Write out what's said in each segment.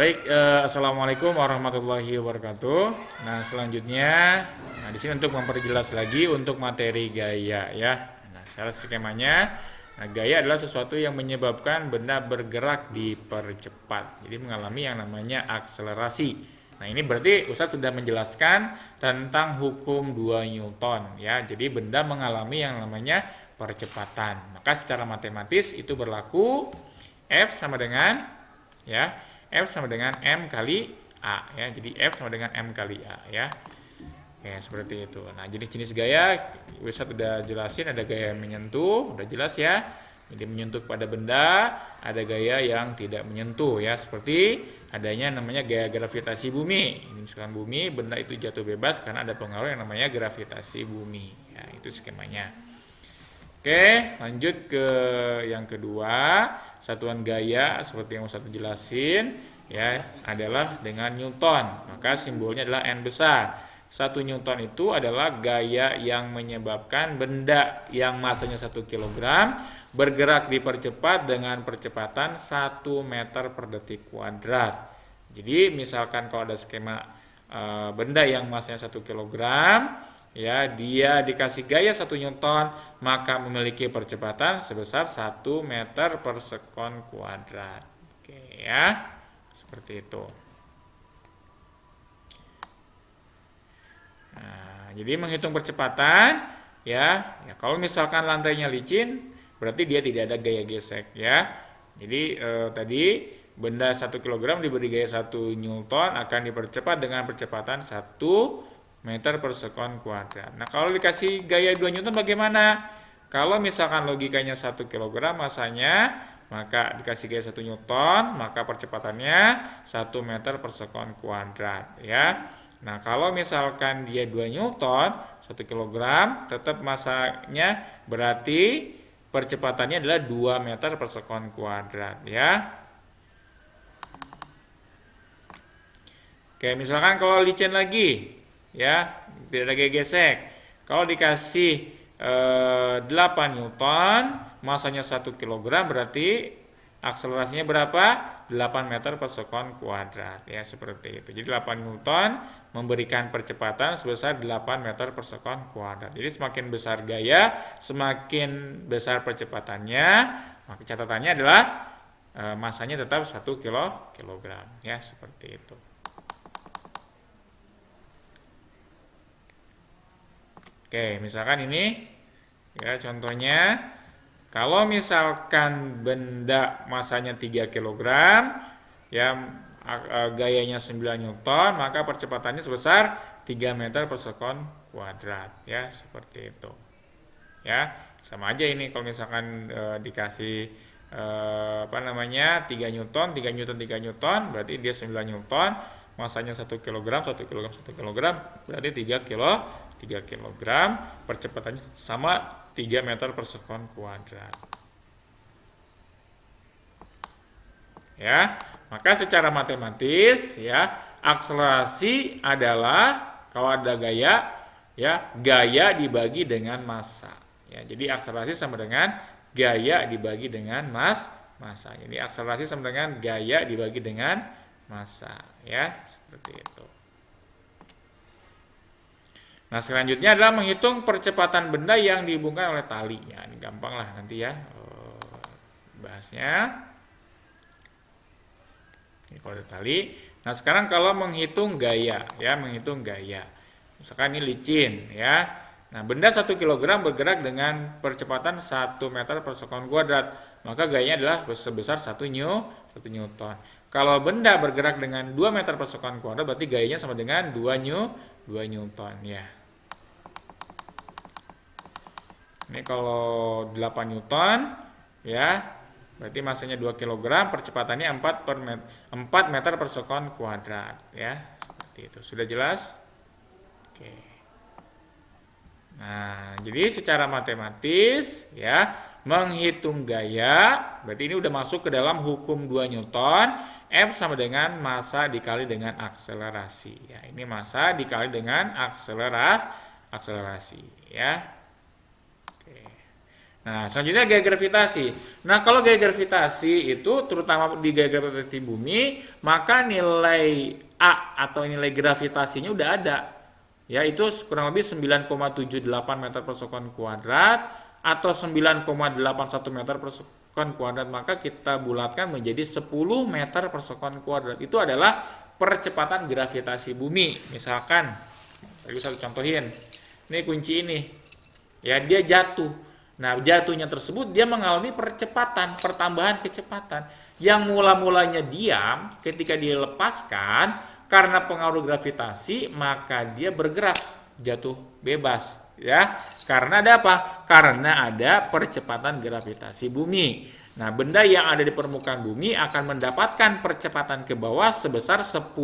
Baik, assalamualaikum warahmatullahi wabarakatuh. Nah, selanjutnya, di sini untuk memperjelas lagi untuk materi gaya ya. Nah, secara skemanya, gaya adalah sesuatu yang menyebabkan benda bergerak dipercepat. Jadi mengalami yang namanya akselerasi. Nah, ini berarti Ustadz sudah menjelaskan tentang hukum 2 Newton ya. Jadi benda mengalami yang namanya percepatan. Maka secara matematis itu berlaku F sama dengan ya F sama dengan M kali A ya. Jadi F sama dengan M kali A ya. Oke, seperti itu. Nah, jenis-jenis gaya Ustadz udah jelasin, ada gaya yang menyentuh, udah jelas ya. Jadi menyentuh pada benda, ada gaya yang tidak menyentuh ya, seperti adanya namanya gaya gravitasi bumi. Ini misalkan bumi, benda itu jatuh bebas karena ada pengaruh yang namanya gravitasi bumi. Ya, itu skemanya. Oke, lanjut ke yang kedua, satuan gaya seperti yang Ustadz jelasin ya adalah dengan Newton. Maka simbolnya adalah N besar. 1 Newton itu adalah gaya yang menyebabkan benda yang masanya 1 kilogram bergerak dipercepat dengan percepatan 1 meter per detik kuadrat. Jadi misalkan kalau ada skema benda yang masanya 1 kilogram ya, dia dikasih gaya 1 Newton, maka memiliki percepatan sebesar 1 meter per sekon kuadrat. Oke ya, seperti itu. Nah, jadi menghitung percepatan ya, kalau misalkan lantainya licin, berarti dia tidak ada gaya gesek ya. Jadi tadi benda 1 kilogram diberi gaya 1 Newton akan dipercepat dengan percepatan 1 meter per sekon kuadrat. Nah, kalau dikasih gaya 2 Newton bagaimana? Kalau misalkan logikanya 1 kilogram masanya, maka dikasih gaya 1 Newton, maka percepatannya 1 meter per sekon kuadrat ya. Nah, kalau misalkan dia 2 Newton, 1 kilogram, tetap masanya berarti percepatannya adalah 2 meter per sekon kuadrat ya. Oke, misalkan kalau licin lagi ya, tidak ada gaya gesek. Kalau dikasih 8 Newton, masanya 1 kilogram, berarti akselerasinya berapa? 8 meter per sekon kuadrat ya, seperti itu. Jadi 8 Newton memberikan percepatan sebesar 8 meter per sekon kuadrat. Jadi semakin besar gaya, semakin besar percepatannya. Maka catatannya adalah masanya tetap 1 kilogram ya, seperti itu. Oke, misalkan ini ya contohnya, kalau misalkan benda masanya 3 kilogram ya, gayanya 9 Newton, maka percepatannya sebesar 3 meter per sekon kuadrat ya, seperti itu. Ya, sama aja ini kalau misalkan dikasih 3 Newton, 3 Newton, 3 Newton, berarti dia 9 Newton, masanya 1 kilogram, 1 kilogram, 1 kilogram, berarti 3 kilogram, percepatannya sama 3 meter per sekon kuadrat. Ya, maka secara matematis ya, akselerasi adalah kalau ada gaya ya, gaya dibagi dengan massa. Ya, jadi akselerasi sama dengan gaya dibagi dengan massa. Jadi akselerasi sama dengan gaya dibagi dengan massa ya, seperti itu. Nah, selanjutnya adalah menghitung percepatan benda yang dihubungkan oleh tali. Ya, ini gampang lah nanti ya bahasnya. Ini kalau ada tali. Nah, sekarang kalau menghitung gaya, ya, menghitung gaya. Misalkan ini licin, ya. Nah, benda 1 kilogram bergerak dengan percepatan 1 meter per sekon kuadrat. Maka gayanya adalah sebesar 1 Newton. Kalau benda bergerak dengan 2 meter per sekon kuadrat, berarti gayanya sama dengan 2 Newton, ya. Ini kalau 8 Newton, ya, berarti masanya 2 kg, percepatannya 4 meter per sekon kuadrat, ya. Seperti itu. Sudah jelas? Oke. Nah, jadi secara matematis, ya, menghitung gaya, berarti ini udah masuk ke dalam hukum 2 Newton, F sama dengan massa dikali dengan akselerasi. Ya, ini massa dikali dengan akselerasi, ya. Nah, selanjutnya gaya gravitasi. Nah, kalau gaya gravitasi itu terutama di gaya gravitasi bumi, maka nilai A atau nilai gravitasinya udah ada. Ya, itu kurang lebih 9,78 meter per sekon kuadrat atau 9,81 meter per sekon kuadrat. Maka kita bulatkan menjadi 10 meter per sekon kuadrat. Itu adalah percepatan gravitasi bumi. Misalkan, saya bisa contohin. Ini kunci ini. Ya, dia jatuh. Nah, jatuhnya tersebut dia mengalami percepatan, pertambahan kecepatan. Yang mula-mulanya diam, ketika dilepaskan karena pengaruh gravitasi, maka dia bergerak, jatuh bebas, ya. Karena ada apa? Karena ada percepatan gravitasi bumi. Nah, benda yang ada di permukaan bumi akan mendapatkan percepatan ke bawah sebesar 10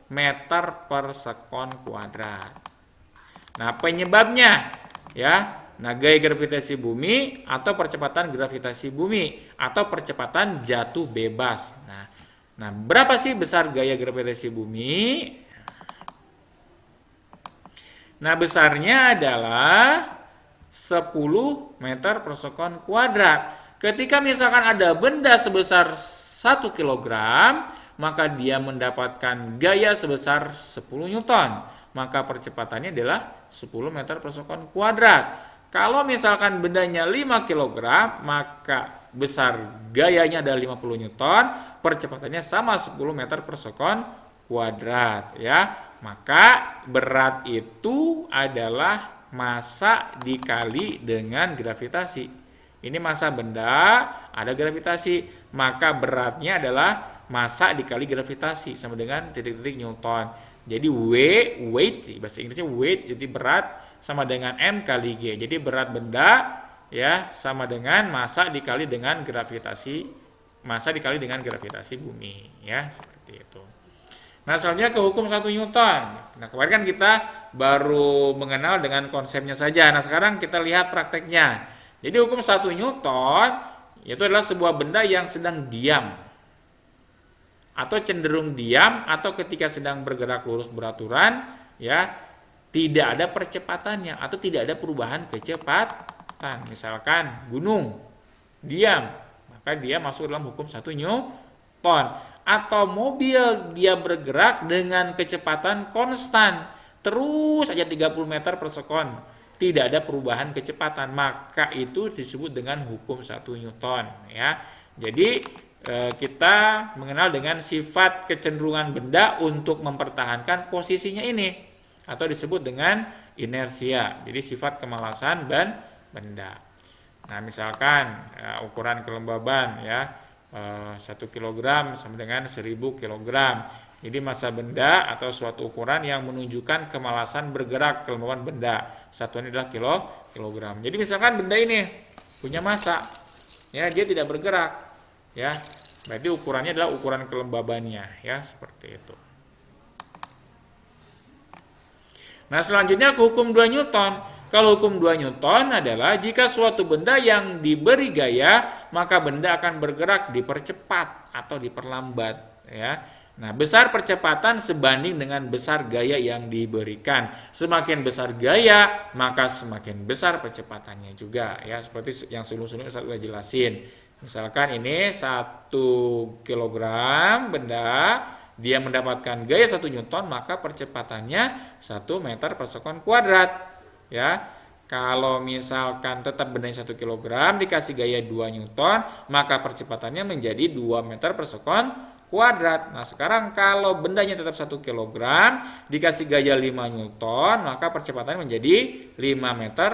meter per sekon kuadrat. Nah, penyebabnya, ya. Nah, gaya gravitasi bumi atau percepatan gravitasi bumi atau percepatan jatuh bebas. Nah, berapa sih besar gaya gravitasi bumi? Nah, besarnya adalah 10 meter per sekon kuadrat. Ketika misalkan ada benda sebesar 1 kilogram, maka dia mendapatkan gaya sebesar 10 newton. Maka percepatannya adalah 10 meter per sekon kuadrat. Kalau misalkan bendanya 5 kg, maka besar gayanya ada 50 Newton, percepatannya sama 10 meter per sekon kuadrat, ya. Maka berat itu adalah massa dikali dengan gravitasi. Ini massa benda, ada gravitasi, maka beratnya adalah massa dikali gravitasi sama dengan titik-titik Newton. Jadi weight, bahasa Inggrisnya weight, jadi berat sama dengan M kali G. Jadi berat benda, ya, sama dengan massa dikali dengan gravitasi, massa dikali dengan gravitasi bumi, ya, seperti itu. Nah, selanjutnya ke hukum 1 Newton. Nah, kemarin kan kita baru mengenal dengan konsepnya saja. Nah, sekarang kita lihat prakteknya. Jadi hukum 1 Newton itu adalah sebuah benda yang sedang diam atau cenderung diam atau ketika sedang bergerak lurus beraturan, ya, tidak ada percepatannya atau tidak ada perubahan kecepatan. Misalkan gunung diam, maka dia masuk dalam hukum 1 Newton. Atau mobil dia bergerak dengan kecepatan konstan, terus saja 30 meter per sekon, tidak ada perubahan kecepatan, maka itu disebut dengan hukum 1 Newton, ya. Jadi kita mengenal dengan sifat kecenderungan benda untuk mempertahankan posisinya ini, atau disebut dengan inersia. Jadi sifat kemalasan benda. Nah, misalkan ukuran kelembaban, ya, 1 kg sama dengan 1000 kg. Jadi massa benda atau suatu ukuran yang menunjukkan kemalasan bergerak kelembaban benda. Satuannya adalah kilogram. Jadi misalkan benda ini punya massa, ya, dia tidak bergerak, ya. Berarti ukurannya adalah ukuran kelembabannya, ya, seperti itu. Nah, selanjutnya ke hukum 2 Newton. Kalau hukum 2 Newton adalah jika suatu benda yang diberi gaya, maka benda akan bergerak dipercepat atau diperlambat, ya. Nah, besar percepatan sebanding dengan besar gaya yang diberikan. Semakin besar gaya, maka semakin besar percepatannya juga, ya. Seperti yang sebelum-sebelumnya saya sudah jelasin. Misalkan ini 1 kilogram benda, dia mendapatkan gaya 1 Newton, maka percepatannya 1 meter per sekon kuadrat. Ya, kalau misalkan tetap bendanya 1 kg dikasih gaya 2 Newton, maka percepatannya menjadi 2 meter per sekon kuadrat. Nah, sekarang kalau bendanya tetap 1 kg dikasih gaya 5 Newton, maka percepatannya menjadi 5 meter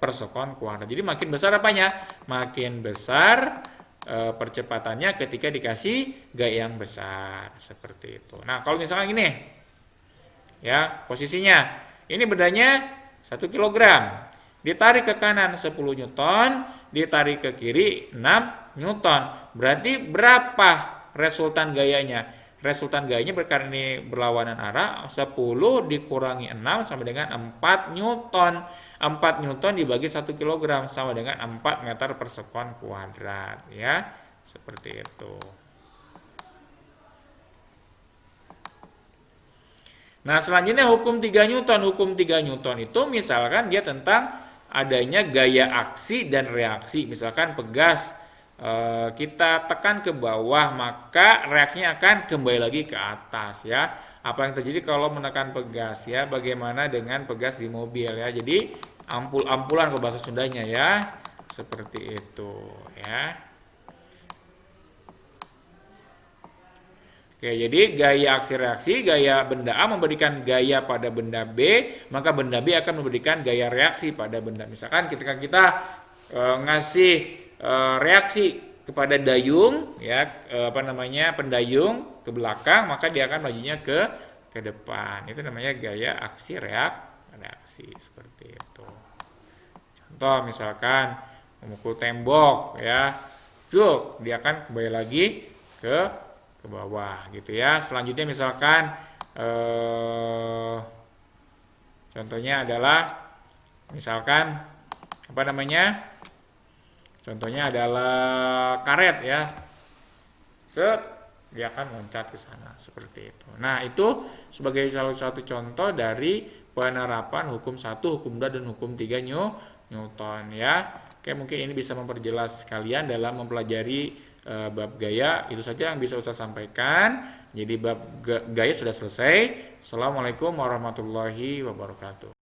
per sekon kuadrat. Jadi makin besar apanya? Makin besar percepatannya ketika dikasih gaya yang besar, seperti itu. Nah, kalau misalkan gini, ya, posisinya ini bendanya 1 kg, ditarik ke kanan 10 Newton, ditarik ke kiri 6 Newton. Berarti berapa resultan gayanya? Resultan gayanya karena ini berlawanan arah, 10 dikurangi 6 sama dengan 4 Newton. 4 Newton dibagi 1 kg sama dengan 4 meter per sekon kuadrat, ya. Seperti itu. Nah, selanjutnya hukum 3 Newton. Hukum 3 Newton itu misalkan dia tentang adanya gaya aksi dan reaksi. Misalkan pegas kita tekan ke bawah, maka reaksinya akan kembali lagi ke atas ya. Apa yang terjadi kalau menekan pegas ya? Bagaimana dengan pegas di mobil ya? Jadi ampul-ampulan kalau bahasa Sundanya ya. Seperti itu ya. Oke, jadi gaya aksi reaksi, gaya benda A memberikan gaya pada benda B, maka benda B akan memberikan gaya reaksi pada benda. Misalkan ketika kita ngasih reaksi kepada dayung ya, pendayung ke belakang, maka dia akan majunya ke depan. Itu namanya gaya aksi reaksi seperti itu. Contoh misalkan memukul tembok ya, dia akan kembali lagi ke bawah gitu ya. Selanjutnya misalkan contohnya adalah misalkan contohnya adalah karet ya. Dia akan loncat ke sana seperti itu. Nah, itu sebagai salah satu contoh dari penerapan hukum 1, hukum 2 dan hukum 3 Newton ya. Oke, mungkin ini bisa memperjelas kalian dalam mempelajari bab gaya. Itu saja yang bisa Ustaz sampaikan. Jadi bab gaya sudah selesai. Assalamualaikum warahmatullahi wabarakatuh.